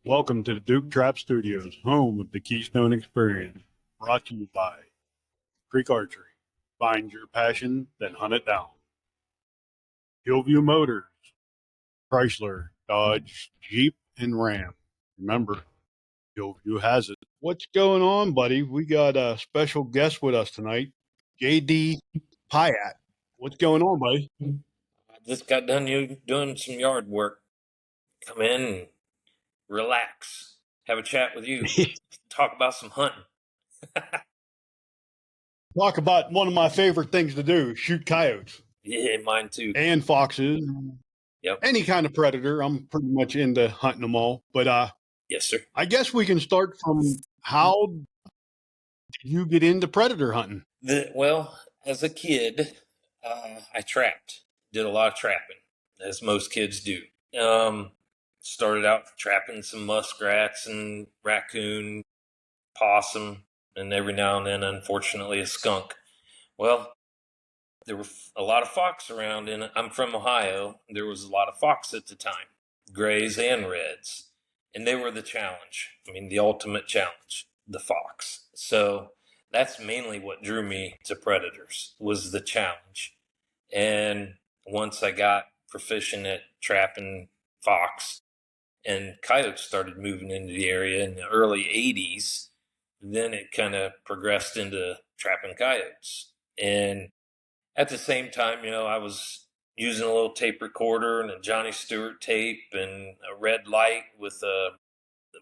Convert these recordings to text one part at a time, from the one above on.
Welcome to the Duke Trap Studios, home of the Keystone Experience, brought to you by Creek Archery. Find your passion, then hunt it down. Hillview Motors, Chrysler, Dodge, Jeep, and Ram. Remember, Hillview has it. What's going on, buddy? We got a special guest with us tonight, JD Piatt. What's going on, buddy? I just got done doing some yard work. Come in and relax, have a chat with you, talk about some hunting. Talk about one of my favorite things to do, shoot coyotes. Yeah, mine too. And foxes. Yep. Any kind of predator. I'm pretty much into hunting them all. But yes, sir. I guess we can start from how did you get into predator hunting? Well, as a kid, I trapped. Did a lot of trapping, as most kids do. Started out trapping some muskrats and raccoon, possum, and every now and then, unfortunately, a skunk. Well, there were a lot of fox around, and I'm from Ohio. There was a lot of fox at the time, grays and reds, and they were the challenge. I mean, the ultimate challenge, the fox. So that's mainly what drew me to predators, was the challenge. And once I got proficient at trapping fox, and coyotes started moving into the area in the early 80s, then it kind of progressed into trapping coyotes. And at the same time, I was using a little tape recorder and a Johnny Stewart tape and a red light with a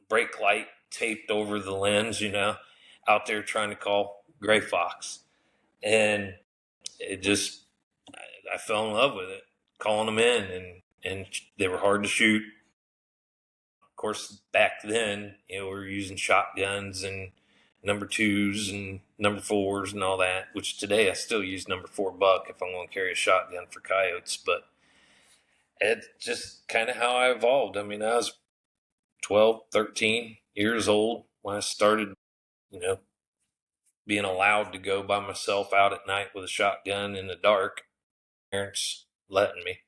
brake light taped over the lens, out there trying to call gray fox. And it just, I fell in love with it, calling them in, and they were hard to shoot. Of course, back then, we were using shotguns and number 2s and number 4s and all that, which today I still use number 4 buck if I'm going to carry a shotgun for coyotes. But it's just kind of how I evolved. I mean, I was 12, 13 years old when I started, being allowed to go by myself out at night with a shotgun in the dark. Parents letting me.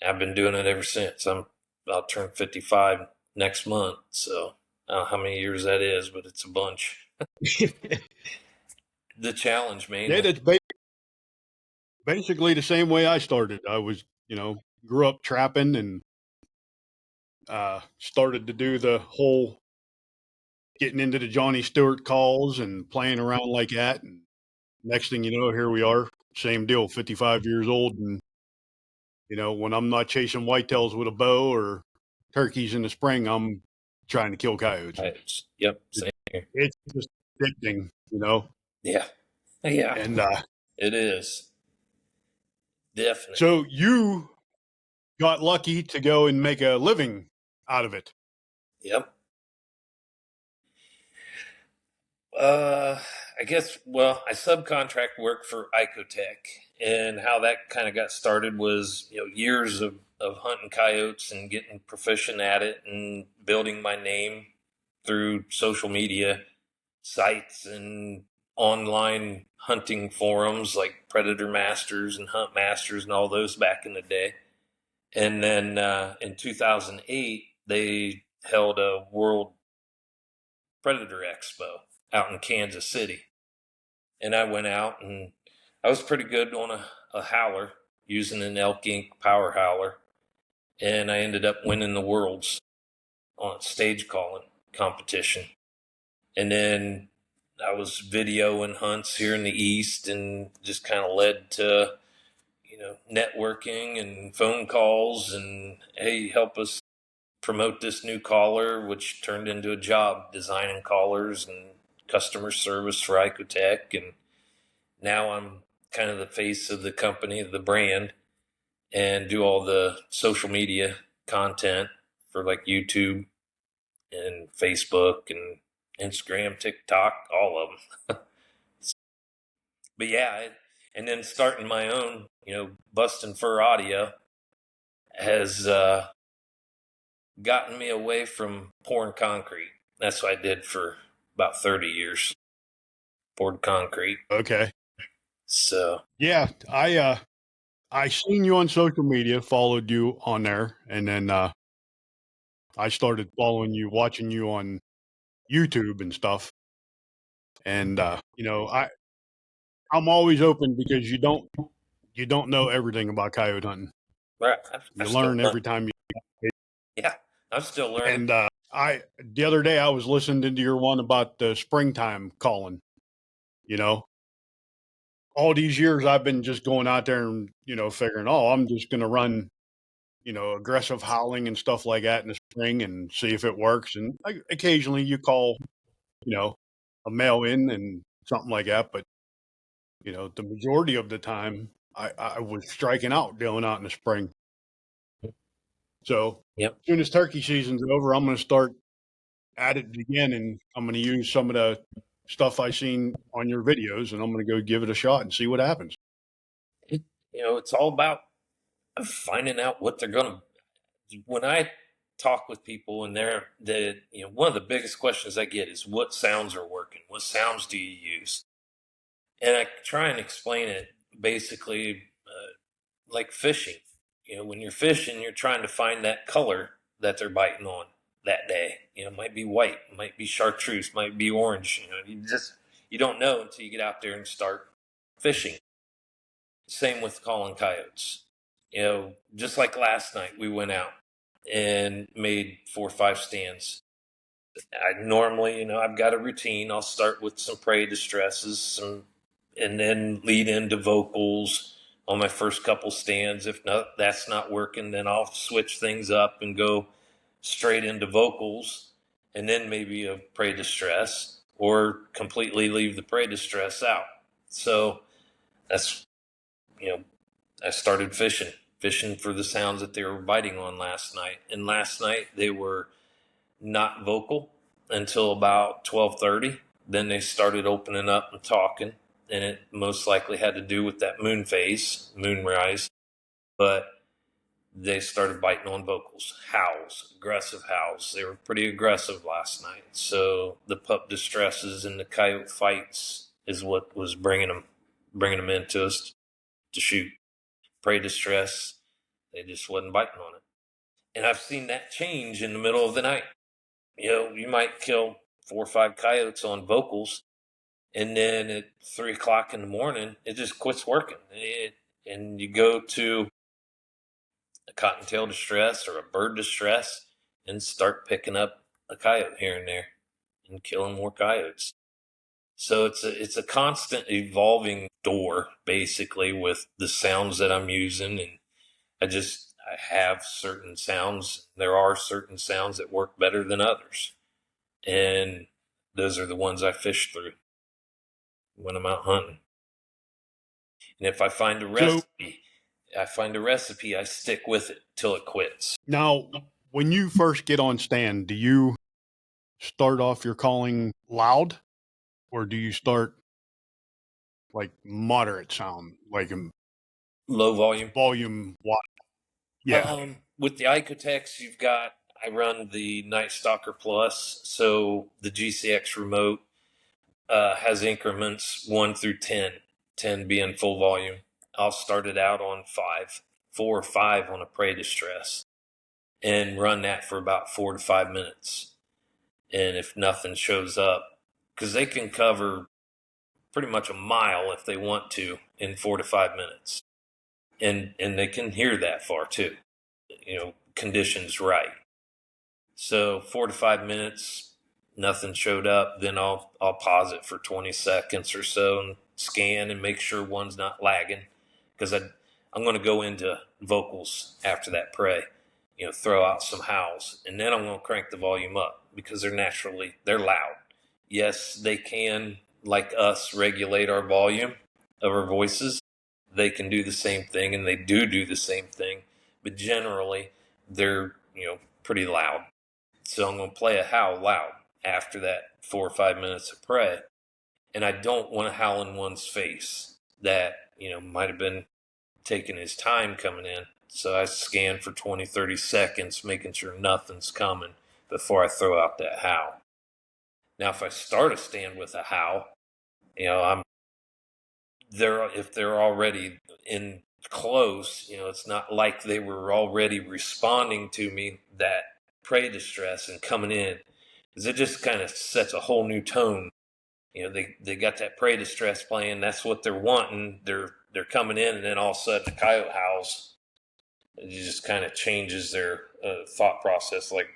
I've been doing it ever since. I'll turn 55 next month, so I don't know how many years that is, but it's a bunch. The challenge, man. Yeah, that's basically the same way I started. I was, grew up trapping and started to do the whole getting into the Johnny Stewart calls and playing around like that. And next thing you know, here we are, same deal, 55 years old. And, when I'm not chasing whitetails with a bow or turkeys in the spring, I'm trying to kill coyotes. Yep, same here. It's just addicting, Yeah. Yeah. And it is. Definitely. So you got lucky to go and make a living out of it. Yep. I guess, I subcontract work for Icotech, and how that kind of got started was, years of hunting coyotes and getting proficient at it and building my name through social media sites and online hunting forums like Predator Masters and Hunt Masters and all those back in the day. And then in 2008, they held a World Predator Expo out in Kansas City. And I went out, and I was pretty good on a howler, using an Elk Inc. power howler. And I ended up winning the Worlds on stage calling competition. And then I was videoing hunts here in the East, and just kind of led to, networking and phone calls and, hey, help us promote this new collar, which turned into a job, designing collars and customer service for Icotech. And now I'm kind of the face of the company, the brand, and do all the social media content for like YouTube and Facebook and Instagram, TikTok, all of them. But yeah, and then starting my own, Bustin Fur audio has gotten me away from pouring concrete. That's what I did for about 30 years. Poured concrete. Okay. So yeah, I seen you on social media, followed you on there, and then I started following you, watching you on YouTube and stuff. And I'm always open because you don't know everything about coyote hunting. Right. I You still learn learn. every time you. Yeah, I'm still learning. And I the other day I was listening to your one about the springtime calling. You know, all these years I've been just going out there and figuring, oh, I'm just going to run aggressive howling and stuff like that in the spring and see if it works. And occasionally you call you know a male in and something like that, but the majority of the time I was striking out going out in the spring. So Yep. as soon as turkey season's over, I'm going to start at it again, and I'm going to use some of the stuff I seen on your videos, and I'm going to go give it a shot and see what happens. It's all about finding out what they're going to. When I talk with people, and one of the biggest questions I get is, what sounds are working? What sounds do you use? And I try and explain it basically like fishing. When you're fishing, you're trying to find that color that they're biting on that day. It might be white, might be chartreuse, might be orange. You don't know until you get out there and start fishing. Same with calling coyotes. Just like last night, we went out and made 4 or 5 stands. I normally, I've got a routine. I'll start with some prey distresses, and then lead into vocals on my first couple stands. If not, that's not working, then I'll switch things up and go straight into vocals, and then maybe a prey distress, or completely leave the prey distress out. So that's you know I started fishing for the sounds that they were biting on last night. And last night they were not vocal until about 12:30. Then they started opening up and talking, and it most likely had to do with that moonrise. But they started biting on vocals, howls, aggressive howls. They were pretty aggressive last night. So the pup distresses and the coyote fights is what was bringing them into us to shoot. Prey distress, they just wasn't biting on it. And I've seen that change in the middle of the night. You might kill 4 or 5 coyotes on vocals, and then at 3 o'clock in the morning, it just quits working. And you go to a cottontail distress or a bird distress and start picking up a coyote here and there and killing more coyotes. So it's a constant evolving door, basically, with the sounds that I'm using. And I have certain sounds. There are certain sounds that work better than others. And those are the ones I fish through when I'm out hunting. And if I find a So recipe, I stick with it till it quits. now, when you first get on stand, do you start off your calling loud, or do you start like moderate sound, like in Low volume. volume? What? Yeah. With the Icotex, I run the Night Stalker Plus, so the GCX remote has increments 1 through 10, 10 being full volume. I'll start it out on 5, 4 or 5 on a prey distress, and run that for about 4 to 5 minutes. And if nothing shows up, because they can cover pretty much a mile if they want to in 4 to 5 minutes, and they can hear that far too. Conditions right. So 4 to 5 minutes, nothing showed up. Then I'll pause it for 20 seconds or so and scan and make sure one's not lagging, because I'm going to go into vocals after that prey. Throw out some howls, and then I'm going to crank the volume up because they're loud. Yes, they can, like us, regulate our volume of our voices. They can do the same thing, and they do the same thing, but generally they're pretty loud. So I'm going to play a howl loud after that 4 or 5 minutes of prey. And I don't want to howl in one's face that, might have been taking his time coming in. So I scan for 20, 30 seconds, making sure nothing's coming before I throw out that howl. Now, if I start a stand with a howl, I'm there. If they're already in close, it's not like they were already responding to me that prey distress and coming in, because it just kind of sets a whole new tone. They got that prey distress playing. That's what they're wanting. They're coming in, and then all of a sudden the coyote howls. It just kind of changes their thought process. Like,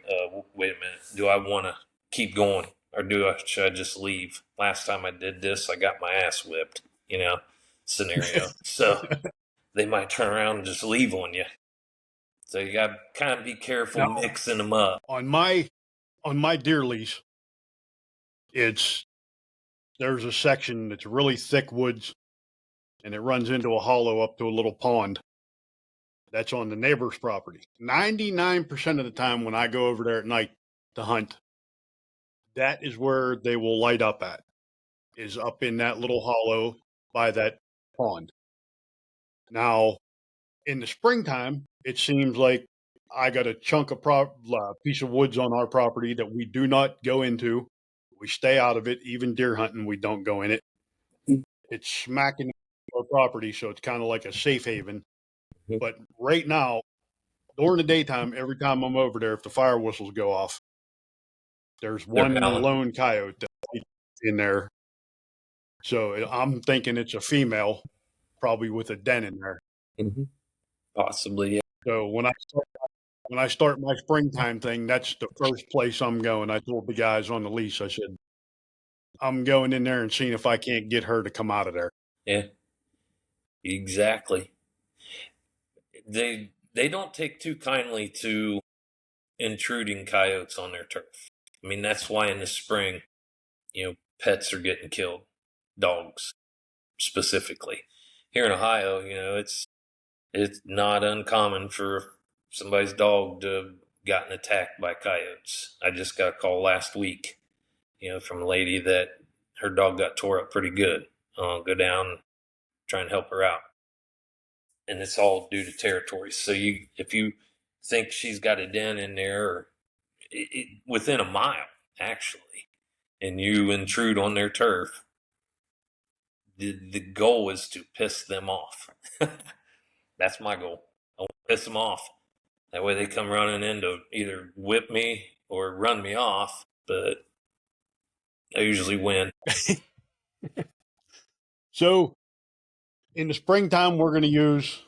wait a minute, do I want to keep going, or should I just leave? Last time I did this, I got my ass whipped. Scenario. So they might turn around and just leave on you. So you got to kind of be careful Now, mixing them up. on my deer lease, there's a section that's really thick woods, and it runs into a hollow up to a little pond. That's on the neighbor's property. 99% of the time when I go over there at night to hunt, that is where they will light up at, is up in that little hollow by that pond. Now, in the springtime, it seems like I got a chunk of piece of woods on our property that we do not go into. We stay out of it. Even deer hunting, we don't go in it. It's smacking our property, so it's kind of like a safe haven. But right now, during the daytime, every time I'm over there, if the fire whistles go off, there's They're one howling. lone coyote in there. So I'm thinking it's a female, probably with a den in there. Mm-hmm. Possibly, yeah. So when I start my springtime thing, that's the first place I'm going. I told the guys on the lease, I said, I'm going in there and seeing if I can't get her to come out of there. Yeah, exactly. They don't take too kindly to intruding coyotes on their turf. I mean, that's why in the spring, pets are getting killed, dogs specifically. Here in Ohio, it's not uncommon for somebody's dog to have gotten attacked by coyotes. I just got a call last week, from a lady that her dog got tore up pretty good. I'll go down and try and help her out. And it's all due to territory. So if you think she's got a den in there, or within a mile, actually, and you intrude on their turf, the goal is to piss them off. That's my goal. I want to piss them off. That way they come running in to either whip me or run me off, but I usually win. So in the springtime, we're going to use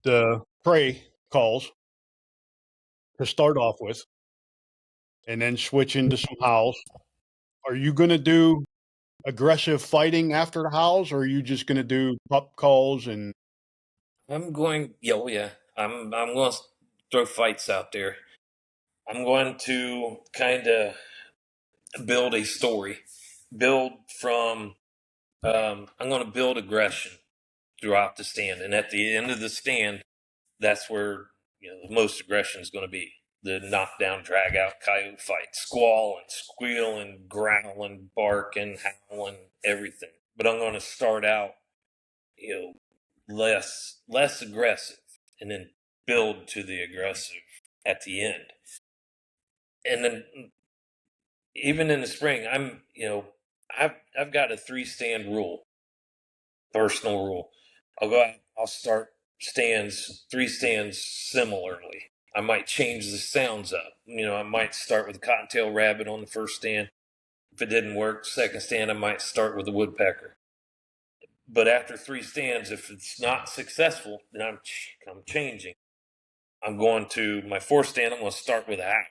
the prey calls to start off with, and then switch into some howls. Are you going to do aggressive fighting after the howls, or are you just going to do pup calls and I'm going, yeah. I'm going to throw fights out there. I'm going to kind of build a story, build from. I'm going to build aggression throughout the stand, and at the end of the stand, that's where the most aggression is going to be. The knockdown, drag out coyote fight, squall and squeal and growl and bark and howl and everything. But I'm going to start out, less aggressive, and then build to the aggressive at the end. And then even in the spring, I've got a 3-stand rule, personal rule. I'll go out, I'll start 3 stands similarly. I might change the sounds up. I might start with a cottontail rabbit on the first stand. If it didn't work, second stand, I might start with a woodpecker. But after 3 stands, if it's not successful, then I'm changing. I'm going to my 4th stand. I'm going to start with a howl,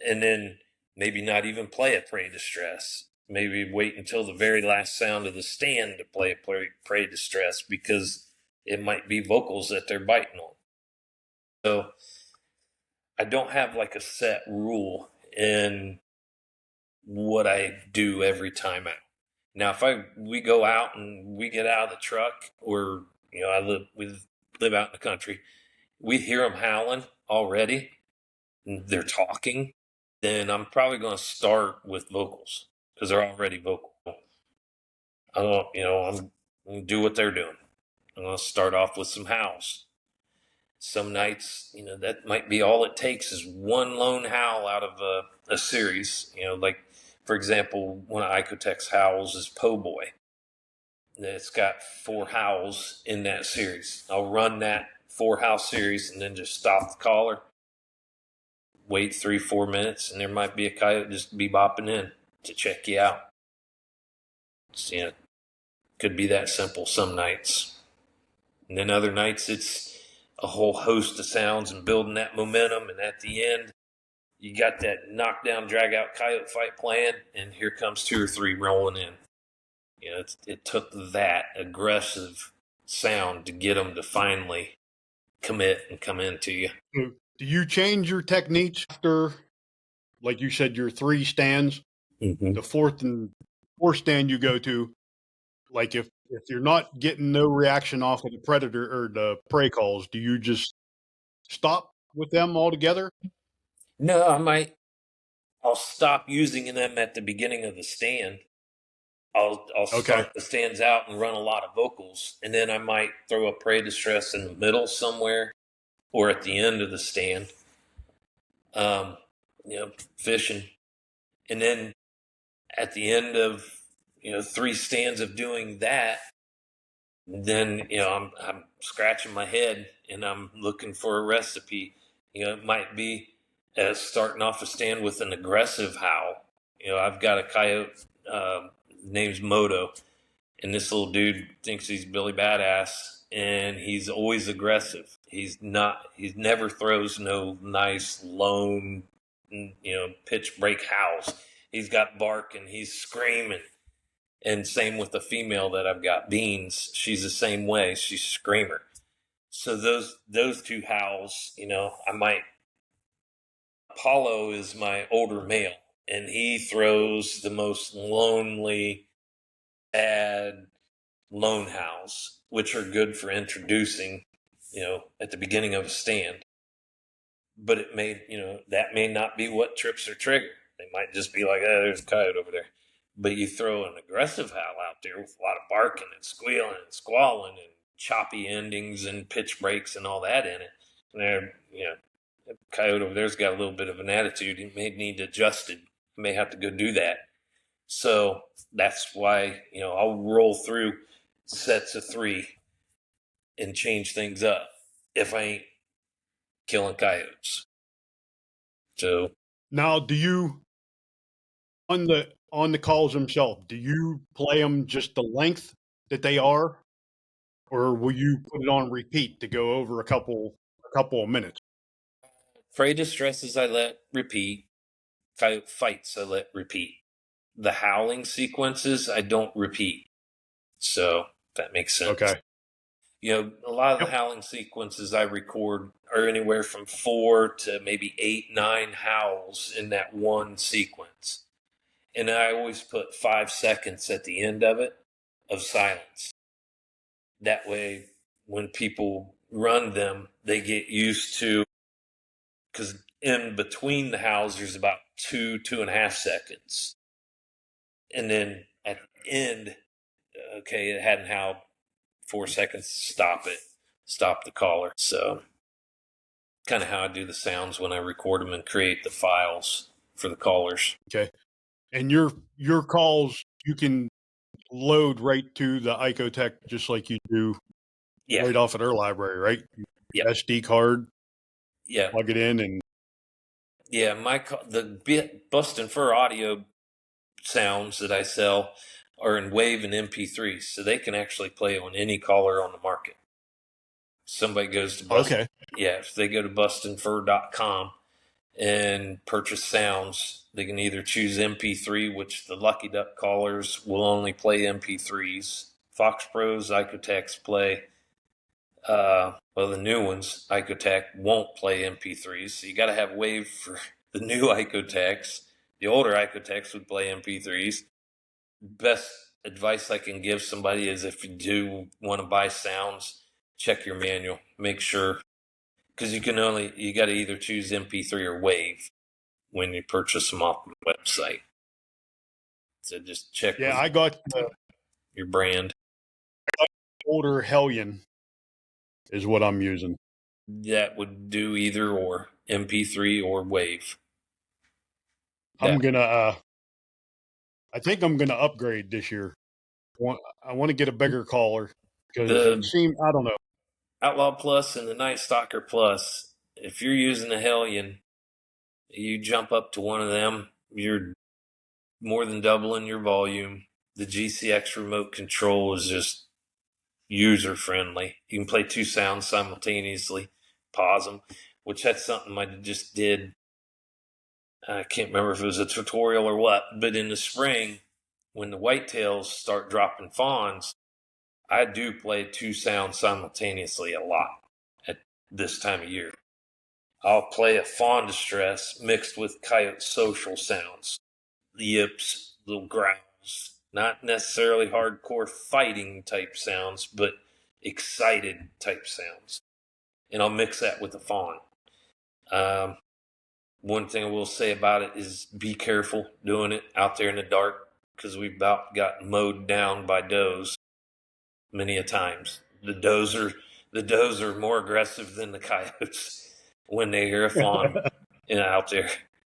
and then maybe not even play a prey distress. Maybe wait until the very last sound of the stand to play a prey distress, because it might be vocals that they're biting on. So I don't have like a set rule in what I do every time out. Now, if we go out and we get out of the truck, or we live out in the country, we hear them howling already, and they're talking, then I'm probably going to start with vocals, because they're already vocal. I'm going to do what they're doing. I'm going to start off with some howls. Some nights, that might be all it takes, is one lone howl out of a series. Like, for example, one of Icotech's howls is Po' Boy. It's got 4 howls in that series. I'll run that 4 howl series and then just stop the caller. wait 3-4 minutes, and there might be a coyote just bebopping in to check you out. It's, could be that simple some nights. And then other nights it's a whole host of sounds and building that momentum. And at the end, you got that knockdown, drag out coyote fight plan, and here comes 2 or 3 rolling in. It took that aggressive sound to get them to finally commit and come into you. Do you change your techniques after, like you said, your 3 stands? Mm-hmm. The fourth stand you go to, like if you're not getting no reaction off of the predator or the prey calls, do you just stop with them altogether? No, I'll stop using them at the beginning of the stand. I'll Okay. start the stands out and run a lot of vocals, and then I might throw a prey distress in the middle somewhere or at the end of the stand. Um, fishing, and then at the end of 3 stands of doing that, then I'm scratching my head and I'm looking for a recipe. It might be starting off a stand with an aggressive howl. I've got a coyote name's Moto, and this little dude thinks he's Billy Badass, and he's always aggressive. He's not. He never throws no nice lone, pitch break howls. He's got bark and he's screaming. And same with the female that I've got, Beans. She's the same way. She's a screamer. So those 2 howls, I might. Apollo is my older male, and he throws the most lonely, sad lone howls, which are good for introducing, at the beginning of a stand. But that may not be what trips their trigger. They might just be like, oh, there's a coyote over there. But you throw an aggressive howl out there with a lot of barking and squealing and squalling and choppy endings and pitch breaks and all that in it. And there, the coyote over there's got a little bit of an attitude. He may need adjusted. He may have to go do that. So that's why, I'll roll through sets of 3 and change things up if I ain't killing coyotes. So Now, do you on the calls themselves? Do you play them just the length that they are, or will you put it on repeat to go over a couple of minutes? prey distresses I let repeat. Coyote fights I let repeat. The howling sequences I don't repeat. So if that makes sense. Okay. A lot of the howling sequences I record are anywhere from 4 to maybe 8, 9 howls in that one sequence. And I always put 5 seconds at the end of it of silence. That way, when people run them, they get used to, because in between the howls, there's about 2.5 seconds. And then at the end, okay, it hadn't howled 4 seconds, stop it, stop the caller. So kind of how I do the sounds when I record them and create the files for the callers. Okay. And your calls you can load right to the Icotech just like you do right off of their library, right? Yeah. SD card. Yeah. Plug it in and yeah. The Bustin Fur audio sounds that I sell are in WAV and MP3s, so they can actually play on any caller on the market. Somebody goes to if they go to bustinfur.com and purchase sounds, they can either choose MP3, which the Lucky Duck callers will only play MP3s. Fox Pros, Icotechs play. The new ones, Icotech, won't play MP3s. So you got to have WAV for the new Icotechs. The older Icotechs would play MP3s. Best advice I can give somebody is if you do want to buy sounds, check your manual. Make sure, because you got to either choose MP3 or WAV when you purchase them off the website. So just check with I got your brand. older Hellion is what I'm using. That would do either or, MP3 or WAV. I'm gonna I think I'm gonna upgrade this year. I want to get a bigger caller because it seems, I don't know. Outlaw Plus and the Night Stalker Plus, if you're using a Hellion, You jump up to one of them, you're more than doubling your volume. The GCX remote control is just user friendly. You can play 2 sounds simultaneously, pause them, which that's something I just did. I can't remember if it was a tutorial or what, but in the spring, when the whitetails start dropping fawns, I do play 2 sounds simultaneously a lot at this time of year. I'll play a fawn distress mixed with coyote social sounds, yips, little growls, not necessarily hardcore fighting type sounds, but excited type sounds. And I'll mix that with the fawn. Um, One thing I will say about it is be careful doing it out there in the dark because we've about got mowed down by does many a times. The does are more aggressive than the coyotes when they hear a fawn out there.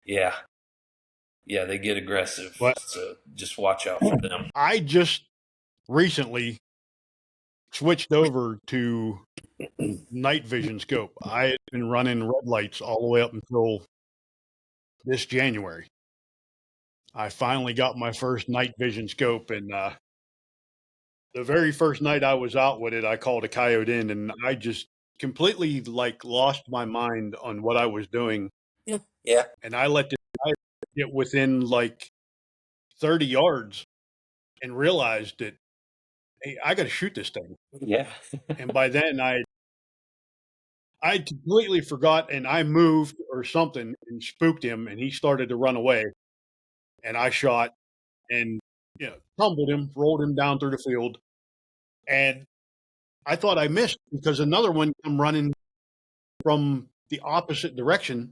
Yeah, yeah, they get aggressive. But So just watch out for them. I just recently switched over to night vision scope. I had been running red lights all the way up until this January. I finally got my first night vision scope, and the very first night I was out with it, I called a coyote in, and I just completely like lost my mind on what I was doing, Yeah, and I let the coyote get within like 30 yards and realized that, hey, I got to shoot this thing. yeah, And by then I completely forgot, and I moved or something and spooked him, and he started to run away. And I shot and tumbled him, rolled him down through the field, and I thought I missed because another one come running from the opposite direction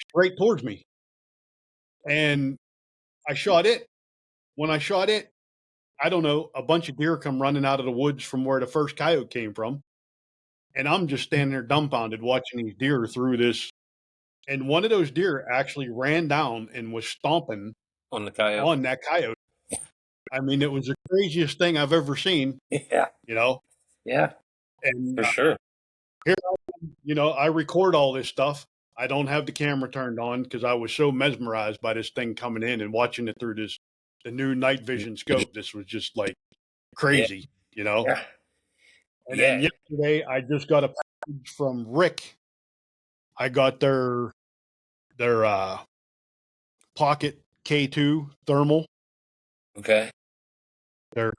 straight towards me, and I shot it. When I shot it, I don't know, a bunch of deer come running out of the woods from where the first coyote came from, and I'm just standing there dumbfounded watching these deer through this. And one of those deer actually ran down and was stomping on the coyote. on that coyote. I mean, it was the craziest thing I've ever seen, Yeah, you know. yeah, And for sure. here, I record all this stuff. I don't have the camera turned on because I was so mesmerized by this thing coming in and watching it through the new night vision scope. This was just like Yeah, crazy, you know. yeah, And then yeah. yesterday, I just got a package from Rick. I got their Pocket K2 thermal, Okay. their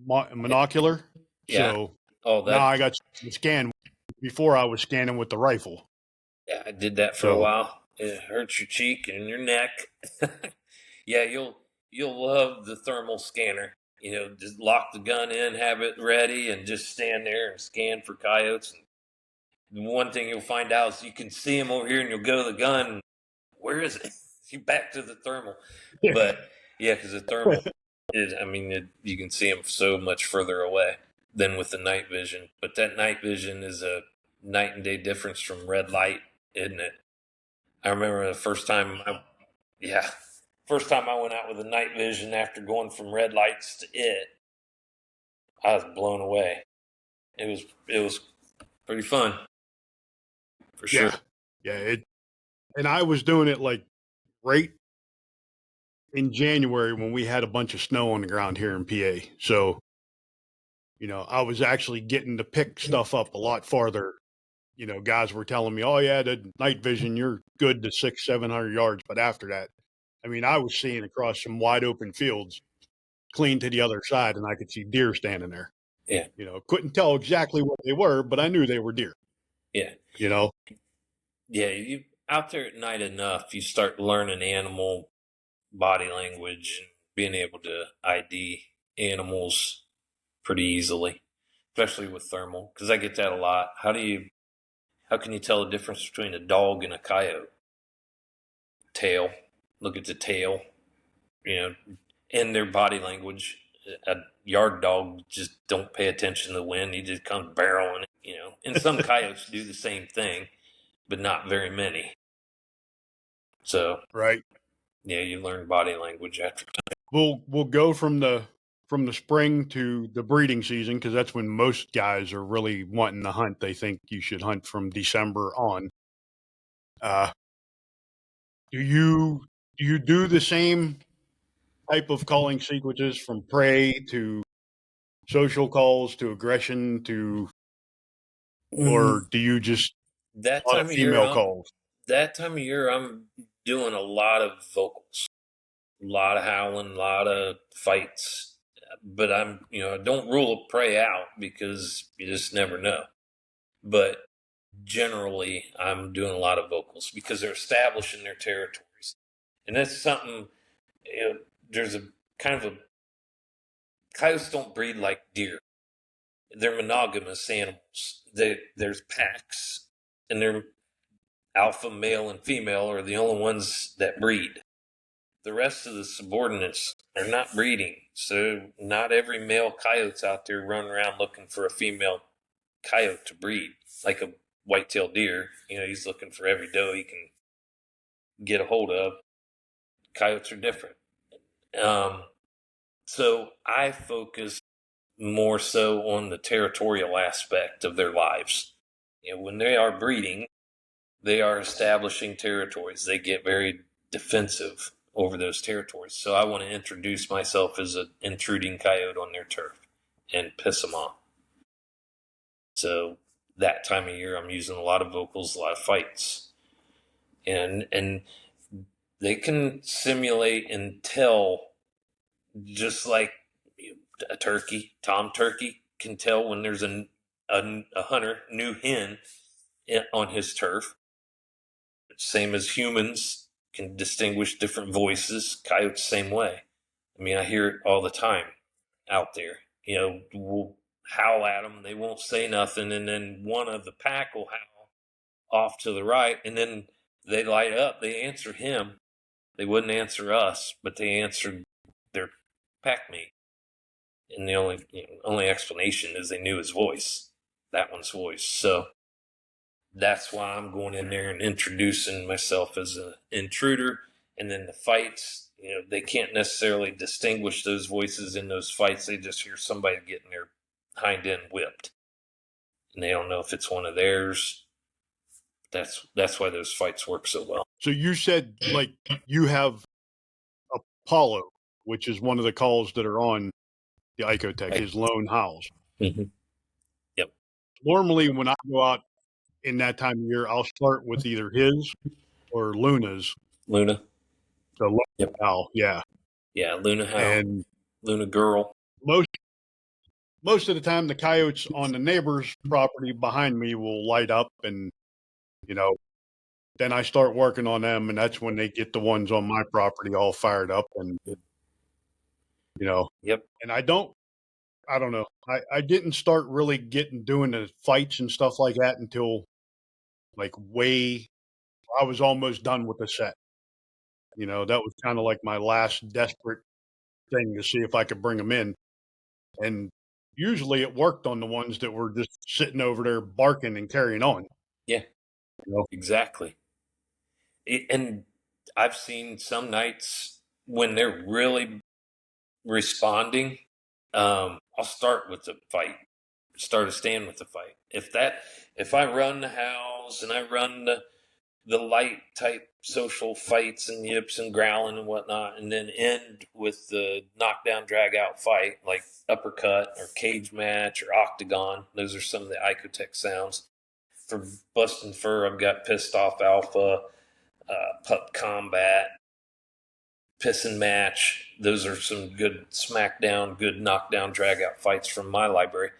monocular. Yeah. So Oh, now that. I got to scan. Before I was scanning with the rifle. Yeah, I did that for a So while. It hurts your cheek and your neck. Yeah, you'll love the thermal scanner. Just lock the gun in, have it ready, and just stand there and scan for coyotes. And one thing you'll find out is you can see them over here, and you'll go to the gun. Where is it? You back to the thermal, yeah, but yeah, because the thermal is. I mean, you can see them so much further away than with the night vision. But that night vision is a night and day difference from red light, isn't it? I remember the first time. Yeah, first time I went out with the night vision after going from red lights to it, I was blown away. It was pretty fun for sure. yeah. And I was doing it like right in January when we had a bunch of snow on the ground here in PA. So I was actually getting to pick stuff up a lot farther. Guys were telling me, "Oh yeah, the night vision, you're good to 600-700 yards." But after that, I mean, I was seeing across some wide open fields, clean to the other side, and I could see deer standing there. Yeah, Couldn't tell exactly what they were, but I knew they were deer. yeah, You know, yeah. You out there at night enough, you start learning animal body language and being able to ID animals pretty easily, especially with thermal. Because I get that a lot. How can you tell the difference between a dog and a coyote? Tail. Look at the tail. You know, in their body language. A yard dog just don't pay attention to the wind. He just comes barreling. And some coyotes do the same thing, but not very many. So right? yeah, you learn body language after time. We'll go from the spring to the breeding season because that's when most guys are really wanting to hunt. They think you should hunt from December on. Uh, Do you do the same type of calling sequences from prey to social calls to aggression to, Mm, or do you just that a lot of time of year, female calls? I'm doing a lot of vocals, a lot of howling, a lot of fights. But I don't rule a prey out because you just never know. But generally, I'm doing a lot of vocals because they're establishing their territories, and that's something. There's a kind of a coyotes don't breed like deer. They're monogamous animals. There's packs, and they're alpha male and female are the only ones that breed. The rest of the subordinates are not breeding, so not every male coyote's out there running around looking for a female coyote to breed, like a white-tailed deer. He's looking for every doe he can get a hold of. Coyotes are different. Um, so I focus more so on the territorial aspect of their lives. When they are breeding, they are establishing territories. They get very defensive over those territories. So I want to introduce myself as an intruding coyote on their turf and piss them off. So that time of year, I'm using a lot of vocals, a lot of fights, and they can simulate and tell just like a turkey. Tom Turkey can tell when there's a hunter, new hen on his turf. Same as humans can distinguish different voices. Coyotes, same way. I mean, I hear it all the time out there. We'll howl at them. They won't say nothing. And then one of the pack will howl off to the right. And then they light up. They answer him. They wouldn't answer us, but they answered their pack mate. And the only explanation is they knew his voice, that one's voice. So that's why I'm going in there and introducing myself as an intruder. And then the fights, they can't necessarily distinguish those voices in those fights. They just hear somebody getting their hind end whipped, and they don't know if it's one of theirs. That's why those fights work so well. So you said like you have Apollo, which is one of the calls that are on the Icotech, his lone howls. Mm-hmm. Yep. Normally, when I go out in that time of year, I'll start with either his or Luna's. Luna. The lone Yep. howl, yeah. Yeah, Luna Howl. And Luna Girl. most of the time, the coyotes on the neighbor's property behind me will light up, and you know, then I start working on them, and that's when they get the ones on my property all fired up, and Yep. and I don't know. I didn't start really doing the fights and stuff like that until like I was almost done with the set. That was kind of like my last desperate thing to see if I could bring them in. And usually it worked on the ones that were just sitting over there barking and carrying on. Yeah, You know? exactly. And I've seen some nights when they're really responding. I'll start with the fight, start a stand with the fight. If I run the howls and I run the light type social fights and yips and growling and whatnot, and then end with the knockdown drag out fight like uppercut or cage match or octagon. Those are some of the Icotech sounds. For Bustin Fur, I've got Pissed Off Alpha, Pup Combat, Piss and Match. Those are some good smackdown, good knockdown, drag out fights from my library.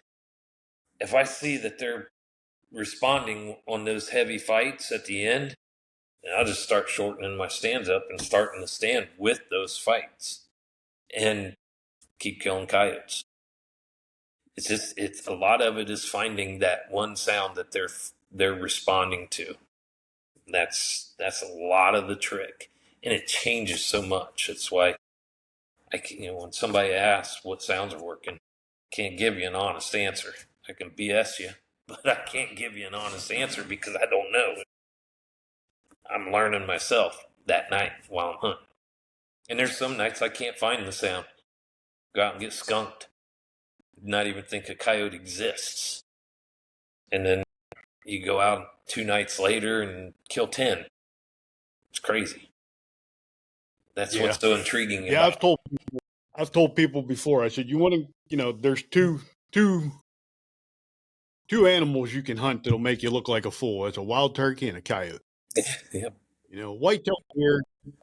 If I see that they're responding on those heavy fights at the end, then I'll just start shortening my stands up and starting the stand with those fights and keep killing coyotes. It's a lot of it is finding that one sound that they're responding to. That's a lot of the trick, and it changes so much. That's why when somebody asks what sounds are working, I can't give you an honest answer. I can BS you, but I can't give you an honest answer because I don't know. I'm learning myself that night while I'm hunting. And there's some nights I can't find the sound. Go out and get skunked. Not even think a coyote exists. And then you go out 2 nights later and kill 10. It's crazy. That's Yeah. what's so intriguing Yeah, about I've told people before. I said, you want to, there's two animals you can hunt that'll make you look like a fool. It's a wild turkey and a coyote. it. Yep,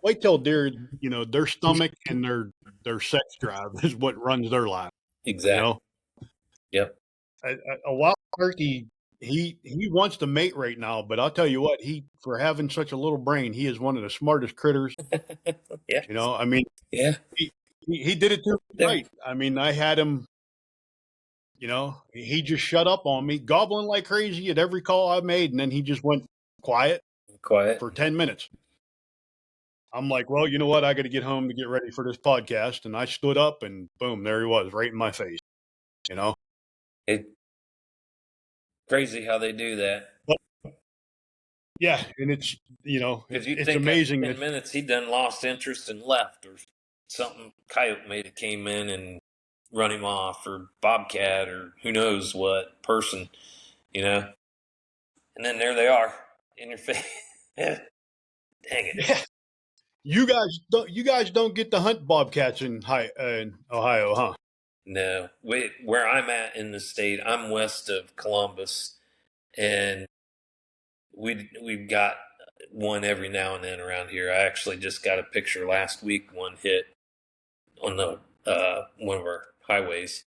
Whitetail deer, their stomach and their sex drive is what runs their life. You exactly. know, Yep. a wild turkey, he wants to mate right now, but I'll tell you what, for having such a little brain, he is one of the smartest critters. Yeah. I mean, Yeah. he did it too Yeah. right. I mean, I had him. He just shut up on me, gobbling like crazy at every call I made, and then he just went quiet Quiet. for 10 minutes. I'm like, well, you know what? I got to get home to get ready for this podcast. And I stood up and boom, there he was right in my face, you know? It crazy how they do that. But yeah. And Because you'd it's think after amazing 10 that, minutes he done lost interest and left, or something coyote made it came in and run him off, or bobcat, or who knows what person, you know. And then there they are in your face. Dang it. yeah, you guys don't get to hunt bobcats in Ohio, huh? No, where I'm at in the state, I'm west of Columbus, and we've got one every now and then around here. I actually just got a picture last week. One hit on the one of our highways.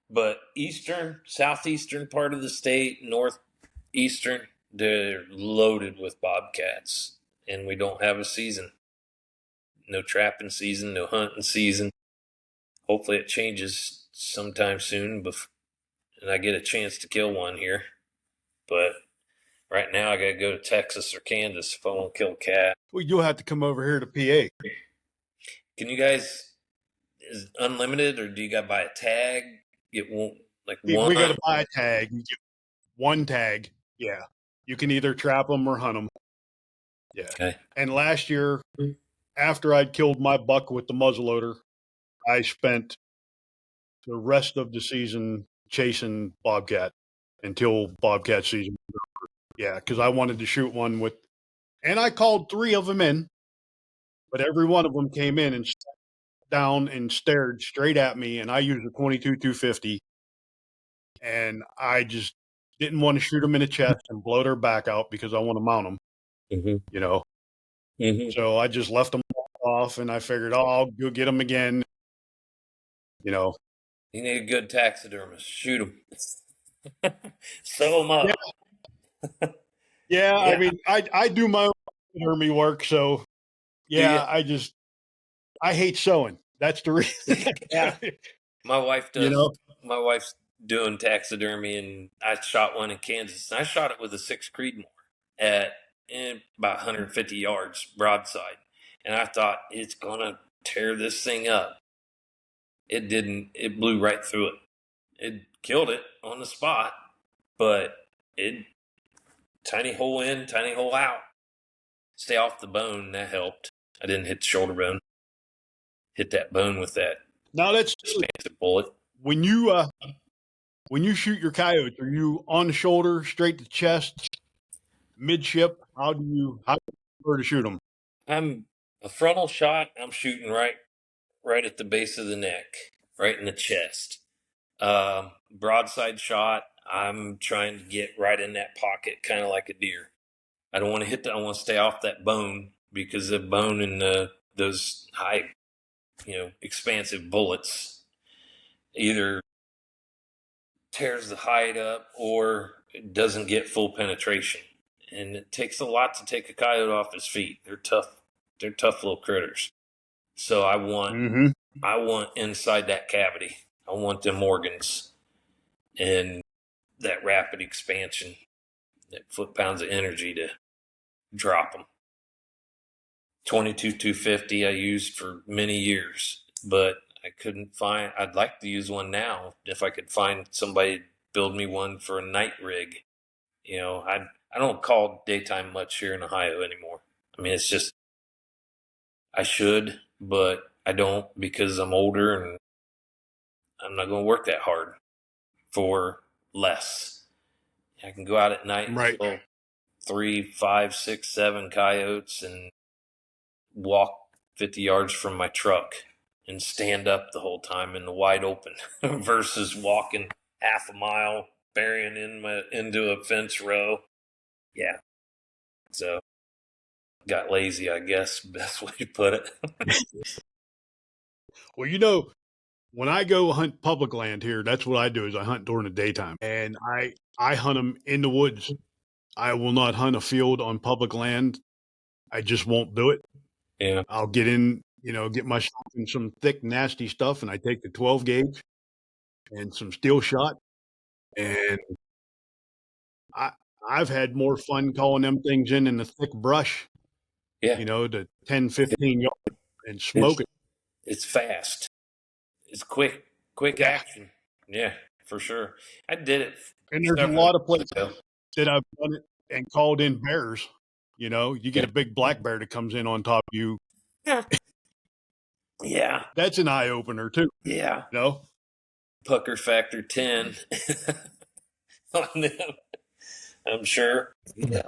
But eastern, southeastern part of the state, northeastern, they're loaded with bobcats, and we don't have a season. No trapping season, no hunting season. Hopefully, it changes sometime soon, and I get a chance to kill one here. But right now, I got to go to Texas or Kansas if I want to kill a cat. Well, you'll have to come over here to PA. Can you guys, is it unlimited, or do you got to buy a tag? Get one, like one? We got to buy a tag. You get one tag. Yeah. You can either trap them or hunt them. Yeah. Okay. And last year, after I'd killed my buck with the muzzleloader, I spent the rest of the season chasing bobcat until bobcat season. Yeah, because I wanted to shoot one and I called three of them in, but every one of them came in and sat down and stared straight at me, and I used a 22 250, and I just didn't want to shoot them in the chest and blow their back out because I want to mount them, Mm-hmm. you know. Mm-hmm. So I just left them off, and I figured, oh, I'll go get them again, you know. You need a good taxidermist. Shoot them. Sew them up. Yeah, yeah. I Yeah. mean, I do my own taxidermy work, so Do you? yeah, I hate sewing. That's the reason. Yeah. My wife you does. know. My wife's doing taxidermy, and I shot one in Kansas. And I shot it with a 6 Creedmoor at about 150 yards broadside, and I thought it's gonna tear this thing up. It didn't. It blew right through it. It killed it on the spot, but it tiny hole in, tiny hole out. Stay off the bone. That helped. I didn't hit the shoulder bone. Hit that bone with that Now that's expansive bullet. when you shoot your coyotes. Are you on the shoulder, straight to chest, midship? How do you prefer to shoot them? I'm a frontal shot. I'm shooting right at the base of the neck, right in the chest. Broadside shot. I'm trying to get right in that pocket, kind of like a deer. I don't want to hit that. I want to stay off that bone, because the bone and those high, expansive bullets either tears the hide up or it doesn't get full penetration. And it takes a lot to take a coyote off his feet. They're tough. They're tough little critters. So Mm-hmm. I want inside that cavity. I want them organs and that rapid expansion, that foot-pounds of energy to drop them. 22 250 I used for many years, but I couldn't find. I'd like to use one now if I could find somebody to build me one for a night rig. I don't call daytime much here in Ohio anymore. I mean, it's just I should, but I don't, because I'm older and I'm not going to work that hard for less. I can go out at night and Right. kill 3, 5, 6, 7 coyotes and walk 50 yards from my truck and stand up the whole time in the wide open versus walking half a mile, burying into a fence row. Yeah. So got lazy, I guess, best way to put it. Well, when I go hunt public land here, that's what I do is I hunt during the daytime. And I hunt them in the woods. I will not hunt a field on public land. I just won't do it. Yeah. I'll get in, get myself in some thick, nasty stuff, and I take the 12 gauge and some steel shot, and I I've had more fun calling them things in the thick brush, Yeah. the 10, 15 yard and It's smoke it. it's fast. It's quick Yeah. action. Yeah, for sure. I did it And there's a several lot of years places ago. that I've done it and called in bears. You get Yeah. a big black bear that comes in on top of you. Yeah. That's an eye opener too, Yeah. you know? Pucker factor 10 on them, I'm sure. Yeah.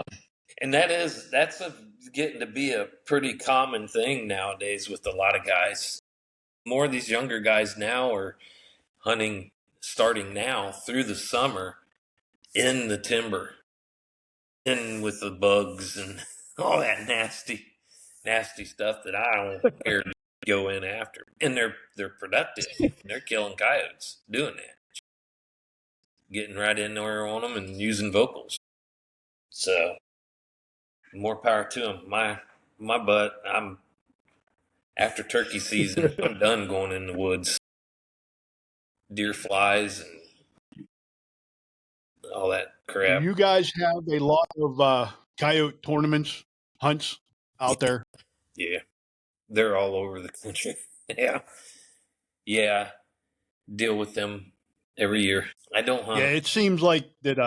And that's getting to be a pretty common thing nowadays with a lot of guys. More of these younger guys now are hunting starting now through the summer in the timber, in with the bugs and all that nasty stuff that I don't care to go in after. And they're productive. They're killing coyotes doing that, getting right in there on them and using vocals. So more power to them. My butt. I'm after turkey season. I'm done going in the woods. Deer flies and all that Do crap. you guys have a lot of coyote tournaments, hunts out there? Yeah, they're all over the country. Yeah, yeah. Deal with them every year. I don't hunt Yeah, them. it seems like that.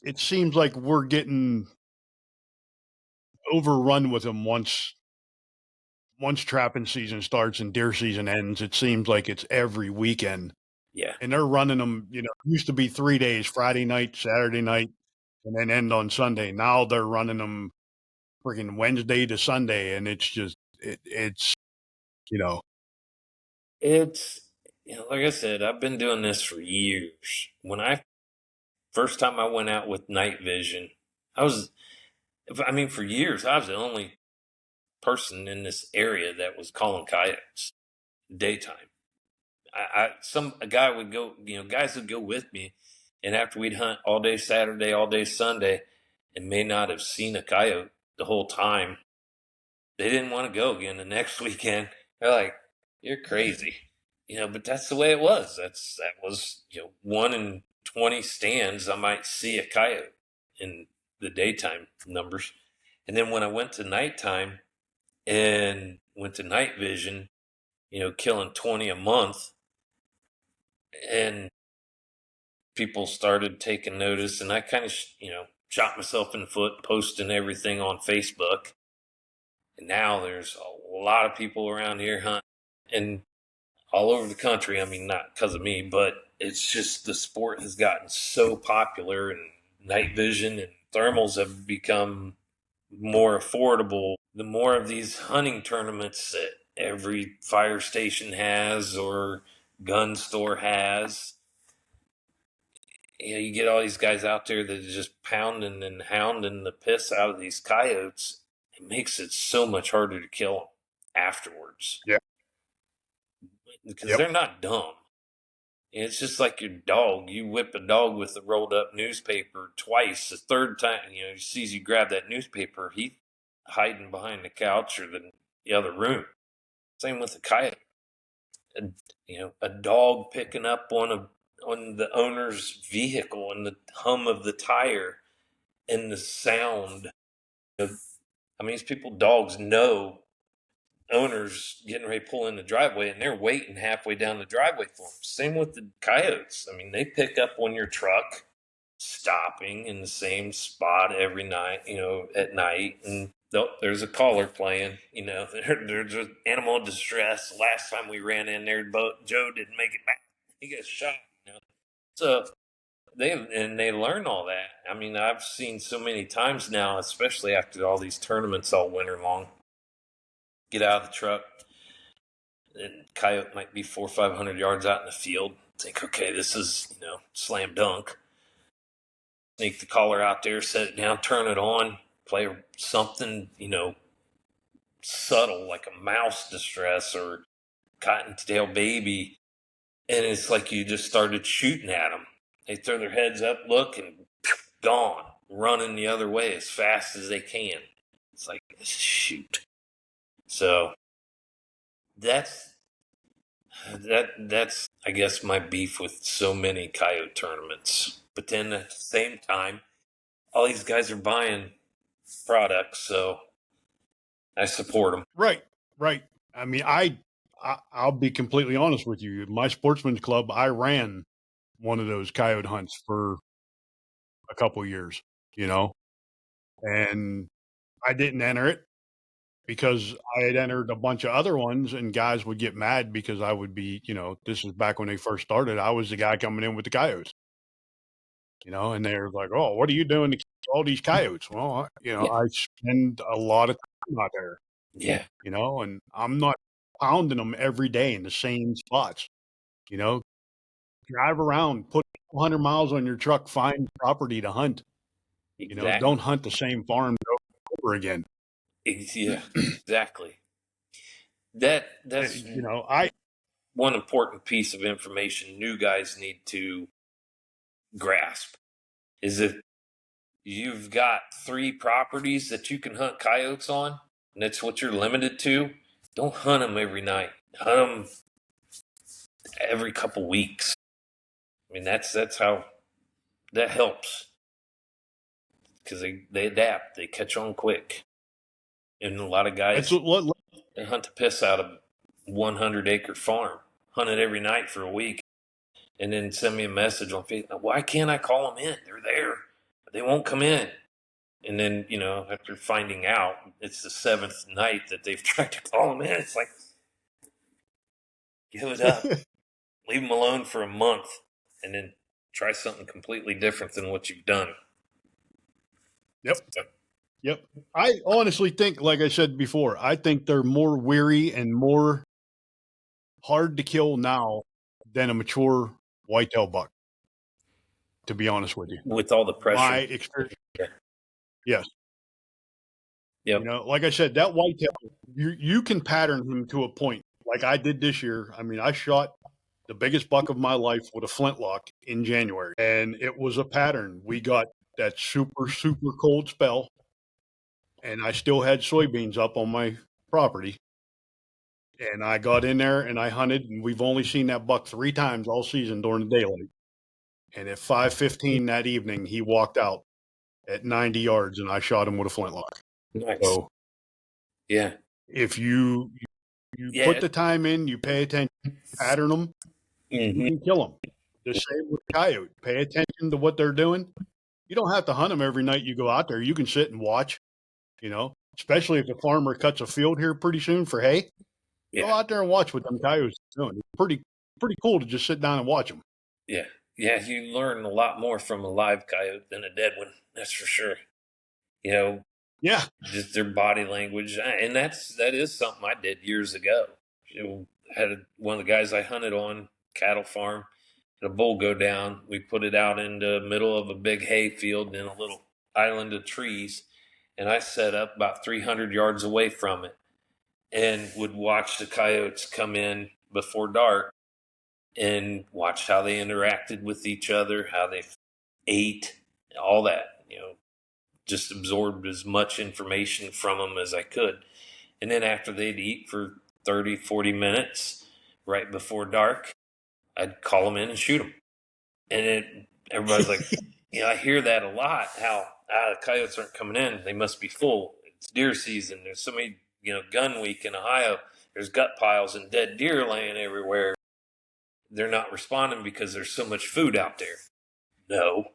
It seems like we're getting overrun with them once trapping season starts and deer season ends. It seems like it's every weekend, Yeah, and they're running them. It used to be 3 days: Friday night, Saturday night, and then end on Sunday. Now they're running them freaking Wednesday to Sunday, and it's just it's you know it's like I said, I've been doing this for years. When I first time I went out with night vision, I was, I mean, for years I was the only person in this area that was calling coyotes daytime. A guy would go, guys would go with me, and after we'd hunt all day Saturday, all day Sunday, and may not have seen a coyote the whole time, they didn't want to go again the next weekend. They're like, "You're crazy," But that's the way it was. That was 1 in 20 stands. I might see a coyote in the daytime numbers, and then when I went to nighttime and went to night vision, killing 20 a month, and people started taking notice, and I kind of shot myself in the foot posting everything on Facebook. And now there's a lot of people around here hunting and all over the country. I mean, not because of me, but it's just the sport has gotten so popular, and night vision and thermals have become more affordable. The more of these hunting tournaments that every fire station has or gun store has, you get all these guys out there that are just pounding and hounding the piss out of these coyotes. It makes it so much harder to kill them afterwards yeah, because yep, they're not dumb. It's just like your dog. You whip a dog with a rolled up newspaper twice. The third time, he sees you grab that newspaper, he's hiding behind the couch or the other room. Same with the coyote. A, a dog picking up on the owner's vehicle and the hum of the tire and the sound. I mean, these people, dogs know owners getting ready to pull in the driveway, and they're waiting halfway down the driveway for them. Same with the coyotes. I mean, they pick up on your truck, stopping in the same spot every night, at night, and there's a caller playing. There's an animal distress. Last time we ran in there, Joe didn't make it back. He got shot. So they learn all that. I mean, I've seen so many times now, especially after all these tournaments all winter long. get out of the truck, and coyote might be 400 or 500 yards out in the field. Think, okay, this is, slam dunk. Sneak the collar out there, set it down, turn it on, play something, subtle like a mouse distress or cottontail baby. And it's like you just started shooting at them. They throw their heads up, look, and gone, running the other way as fast as they can. It's like, shoot. So that's I guess my beef with so many coyote tournaments. But then at the same time, all these guys are buying products, so I support them. Right, right. I mean, I'll be completely honest with you. My sportsman's club, I ran one of those coyote hunts for a couple years, and I didn't enter it because I had entered a bunch of other ones, and guys would get mad because I would be, this is back when they first started. I was the guy coming in with the coyotes, and they're like, "Oh, what are you doing to keep all these coyotes?" Well, Yeah. I spend a lot of time out there, Yeah. and I'm not pounding them every day in the same spots, you know, drive around, put 100 miles on your truck, find property to hunt, Exactly. don't hunt the same farm over again. Yeah, exactly. That's I one important piece of information new guys need to grasp is if you've got 3 properties that you can hunt coyotes on, and that's what you're limited to, don't hunt them every night. Hunt them every couple weeks. I mean, that's how that helps because they adapt, they catch on quick, and a lot of it's guys they hunt the piss out of 100-acre farm, hunt it every night for a week, and then send me a message on Facebook. Why can't I call them in? They're there, but they won't come in. And then, after finding out it's the 7th night that they've tried to call them in, it's like, give it up. Leave them alone for a month and then try something completely different than what you've done. Yep. I honestly think, like I said before, I think they're more weary and more hard to kill now than a mature whitetail buck, to be honest with you. With all the pressure. My experience. Yes. Yep. Like I said, that whitetail, you can pattern him to a point like I did this year. I mean, I shot the biggest buck of my life with a flintlock in January, and it was a pattern. We got that super, super cold spell, and I still had soybeans up on my property. And I got in there and I hunted, and we've only seen that buck 3 times all season during the daylight. And at 5:15 that evening, he walked out at 90 yards, and I shot him with a flintlock. Nice. So, yeah, if you put the time in, you pay attention, pattern them, you can kill them. The same with coyote. Pay attention to what they're doing. You don't have to hunt them every night you go out there. You can sit and watch, especially if the farmer cuts a field here pretty soon for hay. Go out there and watch what them coyotes are doing. It's pretty cool to just sit down and watch them. Yeah. Yeah, you learn a lot more from a live coyote than a dead one. That's for sure. Yeah. Just their body language, and that is something I did years ago. Had one of the guys I hunted on cattle farm, had a bull go down. We put it out in the middle of a big hay field in a little island of trees, and I set up about 300 yards away from it, and would watch the coyotes come in before dark, and watch how they interacted with each other, how they ate, all that. Just absorbed as much information from them as I could. And then after they'd eat for 30, 40 minutes, right before dark, I'd call them in and shoot them. And everybody's like, I hear that a lot, how the coyotes aren't coming in. They must be full. It's deer season. There's so many, gun week in Ohio. There's gut piles and dead deer laying everywhere. They're not responding because there's so much food out there. No.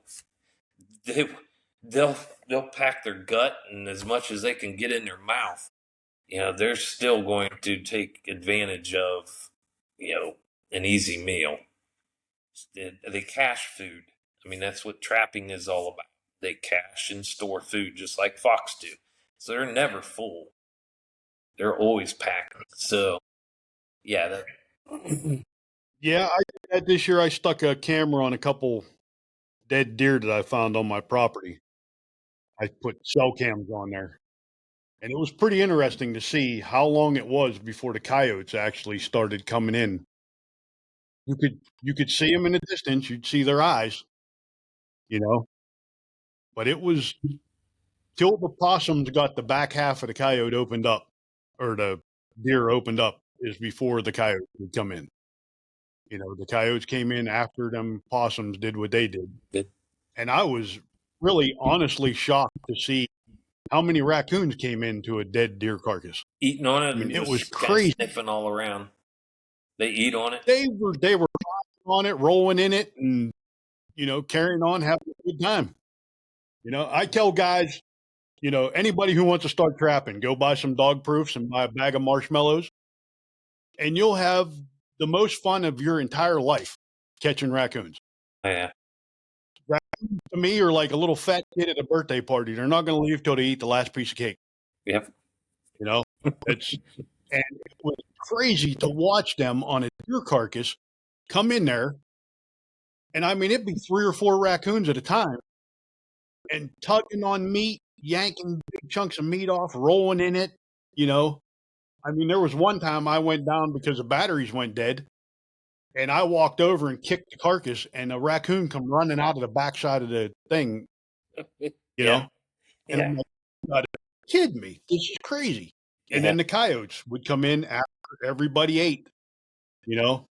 They'll pack their gut and as much as they can get in their mouth. They're still going to take advantage of, an easy meal. They cache food. I mean, that's what trapping is all about. They cache and store food just like fox do. So they're never full. they're always packed. So yeah, that Yeah, this year I stuck a camera on a couple dead deer that I found on my property. I put cell cams on there. And it was pretty interesting to see how long it was before the coyotes actually started coming in. You could see them in the distance, you'd see their eyes, you know, but it was till the possums got the back half of the coyote opened up or the deer opened up is before the coyotes would come in. The coyotes came in after them possums did what they did. good. And I was really honestly shocked to see how many raccoons came into a dead deer carcass. Eating on it I mean, and it was just kind of crazy. sniffing all around. They eat on it. They were on it, rolling in it, and carrying on, having a good time. I tell guys, anybody who wants to start trapping, go buy some dog proofs and buy a bag of marshmallows, and you'll have the most fun of your entire life catching raccoons. Oh, yeah. Raccoons to me are like a little fat kid at a birthday party. They're not going to leave till they eat the last piece of cake. Yep. You know, it's and it was crazy to watch them on a deer carcass come in there, and I mean it'd be 3 or 4 raccoons at a time, and tugging on meat, yanking big chunks of meat off, rolling in it. You know, I mean, there was one time I went down because the batteries went dead, and I walked over and kicked the carcass, and a raccoon come running out of the backside of the thing. You Yeah. know, and Yeah. I'm like, "You gotta be kidding me! This is crazy." And Yeah. then the coyotes would come in after everybody ate. You know,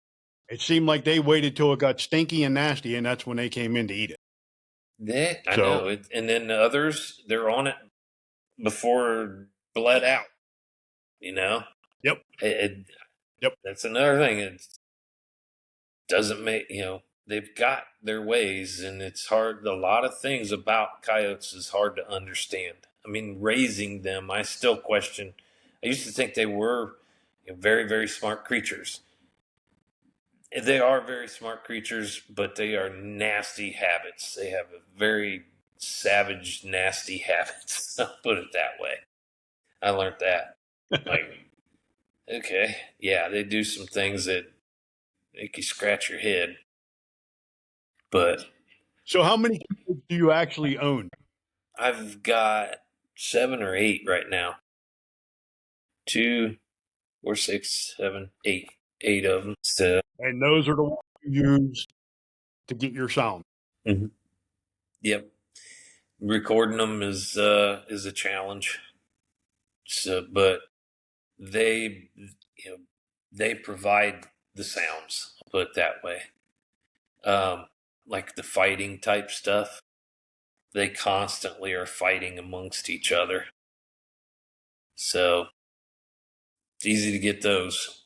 it seemed like they waited till it got stinky and nasty, and that's when they came in to eat it. I So, know. And then the others, they're on it before bled out. You know, yep, it, yep. that's another thing. It doesn't make they've got their ways, and it's hard. A lot of things about coyotes is hard to understand. I mean, raising them, I still question. I used to think they were very, very smart creatures. They are very smart creatures, but they are nasty habits. They have a very savage, nasty habits. I'll put it that way. I learned that. Like, okay, yeah, they do some things that make you scratch your head. But So, how many coyotes do you actually own? I've got 7 or 8 right now. 2, 4, 6, 7, 8. 8 of them. So, And those are the ones you use to get your sound. mhm. Yep. Recording them is a challenge. So, but they you know they provide the sounds. I'll put it that way. Um, like the fighting type stuff, they constantly are fighting amongst each other. So it's easy to get those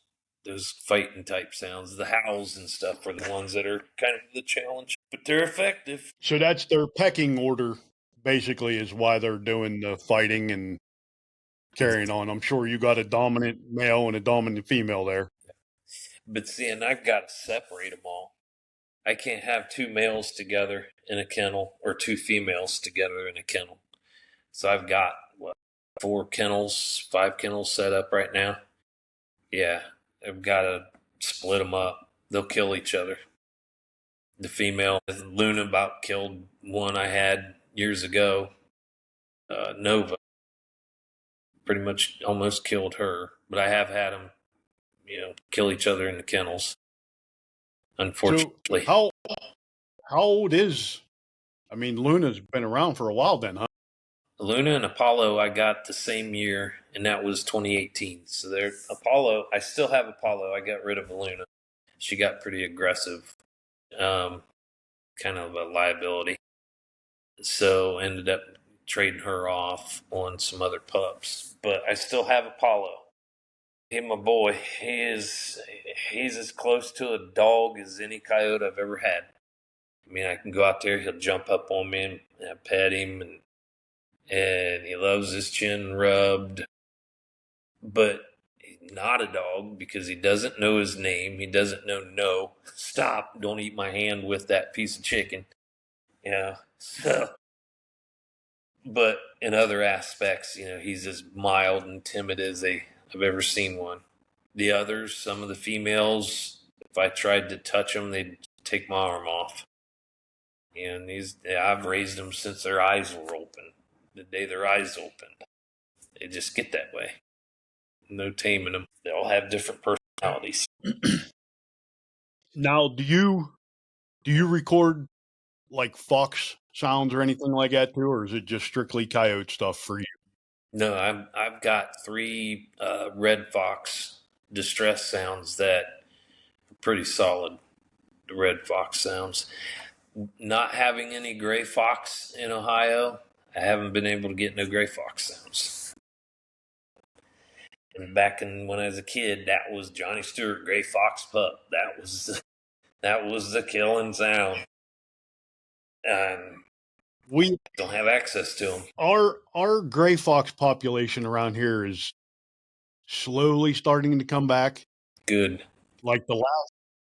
fighting type sounds. The howls and stuff are the ones that are kind of the challenge, but they're effective. So that's their pecking order, basically, is why they're doing the fighting and carrying on. I'm sure you got a dominant male and a dominant female there. But see, and I've got to separate them all. I can't have 2 males together in a kennel or 2 females together in a kennel. So I've got 4 kennels, 5 kennels set up right now. Yeah, I've got to split them up. They'll kill each other. The female, Luna, about killed one I had years ago. Nova, pretty much almost killed her. But I have had them, kill each other in the kennels. So Unfortunately, how old is? I mean, Luna's been around for a while, then, huh? Luna and Apollo I got the same year, and that was 2018. So there, Apollo, I still have Apollo. I got rid of Luna. She got pretty aggressive, um, kind of a liability. So ended up trading her off on some other pups. But I still have Apollo. He, my boy, he's as close to a dog as any coyote I've ever had. I mean, I can go out there, he'll jump up on me and I pet him, and he loves his chin rubbed. But he's not a dog because he doesn't know his name. He doesn't know no. Stop! Don't eat my hand with that piece of chicken. So, but in other aspects, he's as mild and timid as I've ever seen one. The others, some of the females, if I tried to touch them, they'd take my arm off. And I've raised them since their eyes were open. The day their eyes opened, they just get that way. No taming them. They all have different personalities. Now, do you record like fox sounds or anything like that too, or is it just strictly coyote stuff for you? No, I've got 3 red fox distress sounds that are pretty solid. The red fox sounds. Not having any gray fox in Ohio, I haven't been able to get no gray fox sounds. And back when I was a kid, that was Johnny Stewart, Gray Fox Pup. That was the killing sound. And We don't have access to them. our gray fox population around here is slowly starting to come back. Good. Like the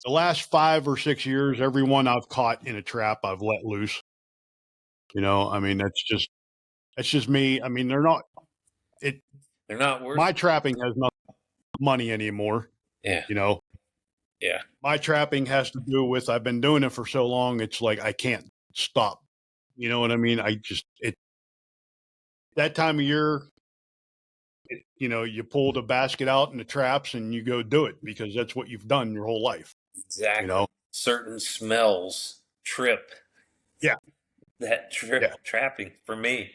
last 5 or 6 years, every one I've caught in a trap, I've let loose. I mean, that's just me. I mean, they're not worth my trapping has not money anymore. Yeah. Yeah. My trapping has to do with I've been doing it for so long. It's like I can't stop. You know what I mean? That time of year, you pull the basket out and the traps and you go do it because that's what you've done your whole life. Exactly. Certain smells trip. Yeah. That trapping for me.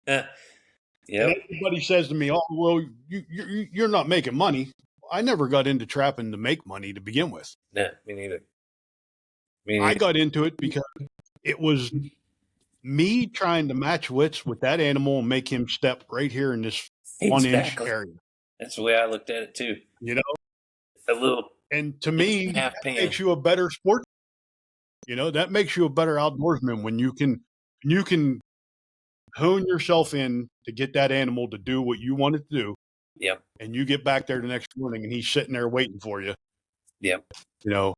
Yep. And everybody says to me, "Oh, well, you're not making money." I never got into trapping to make money to begin with. No, me neither. I got into it because it was me trying to match wits with that animal and make him step right here in this 1-inch area. That's the way I looked at it too. A little. And to me, that makes you a better sport. That makes you a better outdoorsman when you can hone yourself in to get that animal to do what you want it to do. Yep. And you get back there the next morning and he's sitting there waiting for you. Yep. You know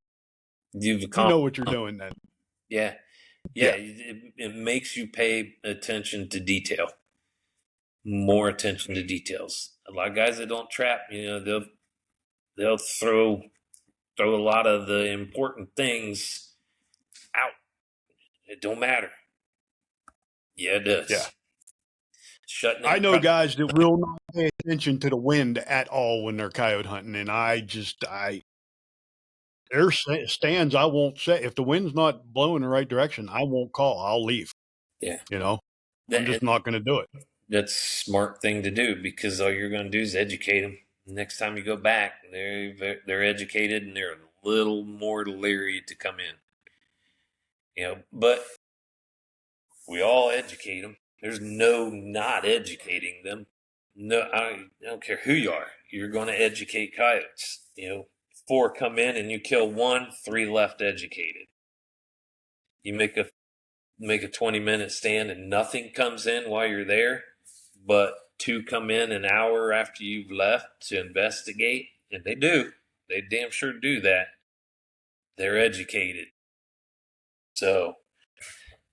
what you're doing then. Yeah. Yeah. It makes you pay attention to detail. More attention to details. A lot of guys that don't trap, they'll throw a lot of the important things out. It don't matter. Yeah, it does. Yeah. I know guys that will not pay attention to the wind at all when they're coyote hunting, and there's stands I won't say. If the wind's not blowing the right direction, I won't call. I'll leave. Yeah. I'm just not going to do it. That's a smart thing to do because all you're going to do is educate them. Next time you go back, they're educated and they're a little more leery to come in. But we all educate them. There's no not educating them. No, I don't care who you are. You're going to educate coyotes. 4 come in and you kill 1, 3 left educated. You make a 20-minute stand and nothing comes in while you're there, but 2 come in an hour after you've left to investigate, and they do. They damn sure do that. They're educated. So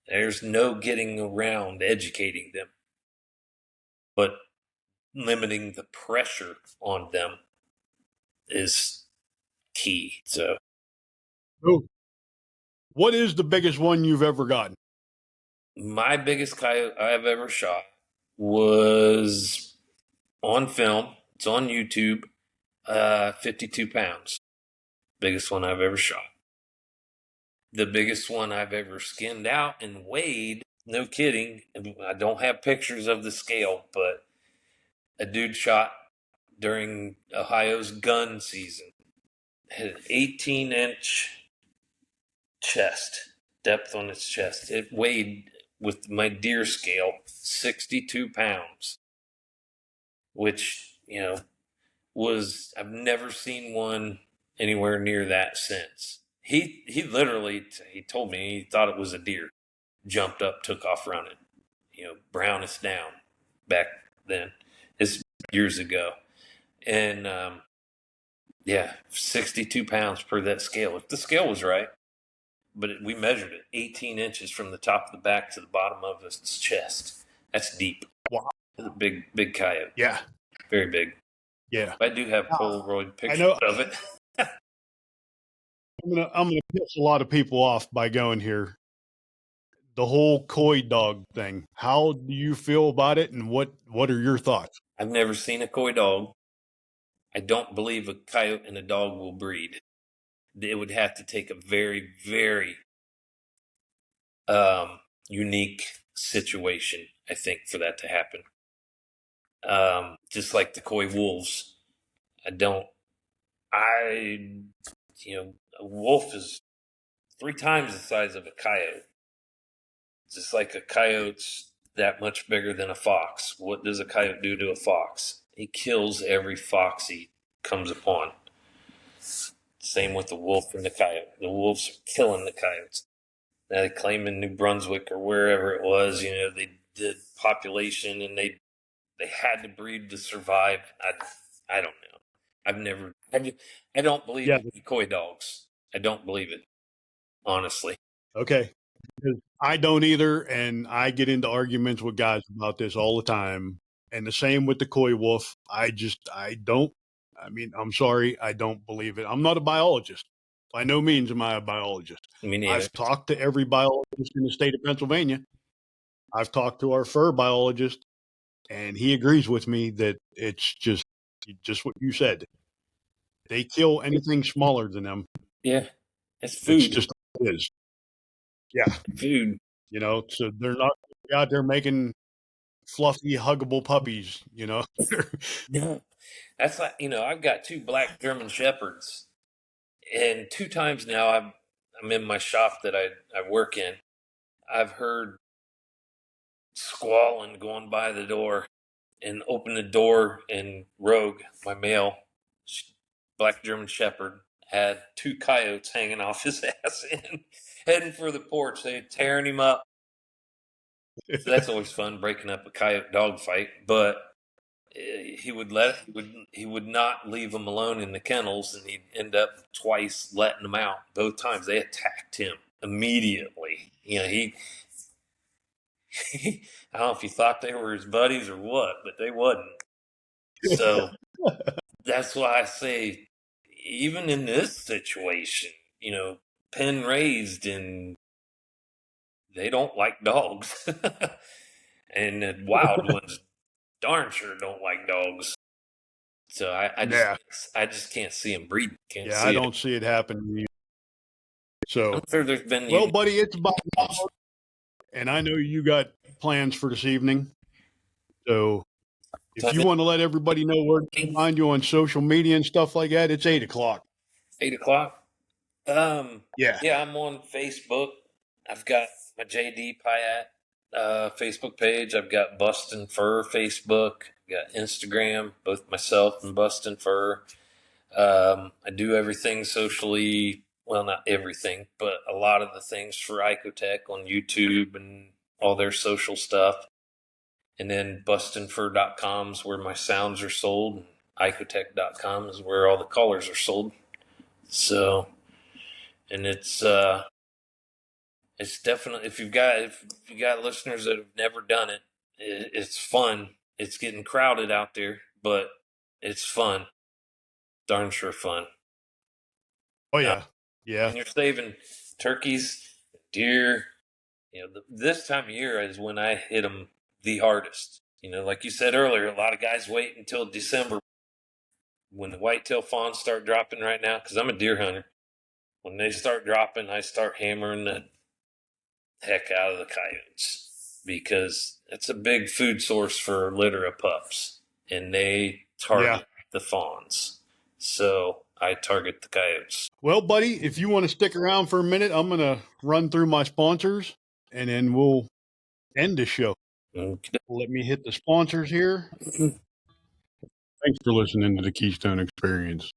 there's no getting around educating them. But limiting the pressure on them is key. So, what is the biggest one you've ever gotten? My biggest coyote I've ever shot was on film. It's on YouTube. 52 pounds. Biggest one I've ever shot. The biggest one I've ever skinned out and weighed, no kidding. I don't have pictures of the scale, but a dude shot during Ohio's gun season. Had an 18-inch chest, depth on its chest. It weighed, with my deer scale, 62 pounds, which, I've never seen one anywhere near that since. He literally, he told me he thought it was a deer. Jumped up, took off running. Brownest down back then. It's years ago. And, 62 pounds per that scale. If the scale was right, but we measured it 18 inches from the top of the back to the bottom of its chest. That's deep. Wow. It's a big coyote. Yeah. Very big. Yeah. I do have Now, Polaroid I pictures know of it. I'm gonna piss a lot of people off by going here. The whole coy dog thing. How do you feel about it, and what are your thoughts? I've never seen a coy dog. I don't believe a coyote and a dog will breed. It would have to take a very, very unique situation, I think, for that to happen. Just like the coy wolves. I don't, I, a wolf is 3 times the size of a coyote. Just like a coyote's that much bigger than a fox. What does a coyote do to a fox? He kills every fox he comes upon. Same with the wolf and the coyote. The wolves are killing the coyotes. Now they claim in New Brunswick or wherever it was, they did population and they had to breed to survive. I don't know. I don't believe Yeah. in coy dogs. I don't believe it, honestly. Okay. Because I don't either, and I get into arguments with guys about this all the time. And the same with the coy wolf. I don't. I mean, I'm sorry, I don't believe it. I'm not a biologist. By no means am I a biologist. Me neither. I've talked to every biologist in the state of Pennsylvania. I've talked to our fur biologist, and he agrees with me that it's just what you said. They kill anything smaller than them. Yeah, it's It's food. just what it is. Yeah, Food. so they're not out there making fluffy, huggable puppies. No, that's like I've got 2 black German shepherds, and 2 times now I'm in my shop that I work in. I've heard squalling going by the door, and open the door, and Rogue, my male black German Shepherd, had 2 coyotes hanging off his ass and heading for the porch. They tearing him up. So that's always fun, breaking up a coyote dog fight. But he would not leave them alone in the kennels, and he'd end up twice letting them out. Both times they attacked him immediately. I don't know if he thought they were his buddies or what, but they wasn't. So that's why I say, even in this situation, pen raised, and they don't like dogs. And the wild ones darn sure don't like dogs. So Yeah, I just can't see them breeding. Can't yeah, I see it. don't see it happening. I'm So, sure there's been well, unique buddy, it's about, ones. and I know you got plans for this evening. So, So if you want to let everybody know where to find you on social media and stuff like that, it's 8 o'clock. 8 o'clock. Yeah. Yeah, I'm on Facebook. I've got my JD Piatt Facebook page. I've got Bustin Fur Facebook. I've got Instagram, both myself and Bustin Fur. I do everything socially. Well, not everything, but a lot of the things for Icotech on YouTube and all their social stuff. And then bustinfur.com is where my sounds are sold. Icotech.com is where all the collars are sold. So, and it's definitely, if you got listeners that have never done it, it's fun. It's getting crowded out there, but it's fun. Darn sure fun. Oh, Uh, yeah. Yeah. and you're saving turkeys, deer. This time of year is when I hit them the hardest. Like you said earlier, a lot of guys wait until December when the whitetail fawns start dropping right now, because I'm a deer hunter. When they start dropping, I start hammering the heck out of the coyotes, because it's a big food source for a litter of pups, and they Yeah. target the fawns. So I target the coyotes. Well, buddy, if you want to stick around for a minute, I'm going to run through my sponsors and then we'll end the show. Okay. Let me hit the sponsors here. Thanks for listening to the Keystone Experience.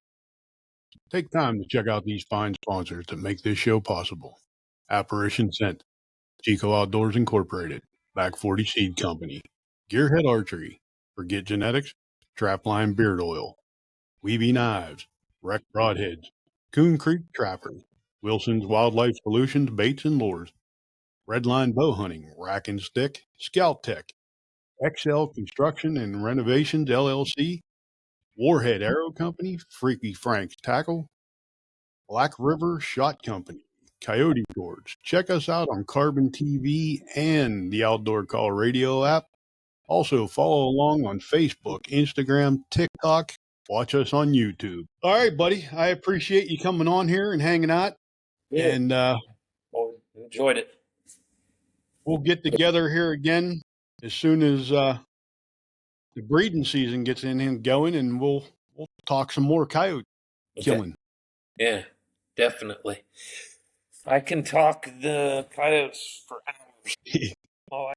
Take time to check out these fine sponsors that make this show possible. Apparition Scent, Chico Outdoors Incorporated, Back 40 Seed Company, Gearhead Archery, Forget Genetics, Trapline Beard Oil, Weavy Knives, Wreck Broadheads, Coon Creek Trappers, Wilson's Wildlife Solutions Baits and Lures, Redline Bow Hunting, Rack and Stick, Scout Tech, XL Construction and Renovations LLC, Warhead Arrow Company, Freaky Frank's Tackle, Black River Shot Company, Coyote Gourds. Check us out on Carbon TV and the Outdoor Call Radio app. Also, follow along on Facebook, Instagram, TikTok. Watch us on YouTube. All right, buddy. I appreciate you coming on here and hanging out. Yeah. And Well, enjoyed it. we'll get together here again as soon as the breeding season gets in and going, and we'll talk some more coyote killing. Yeah, definitely. I can talk the coyotes for hours. Oh,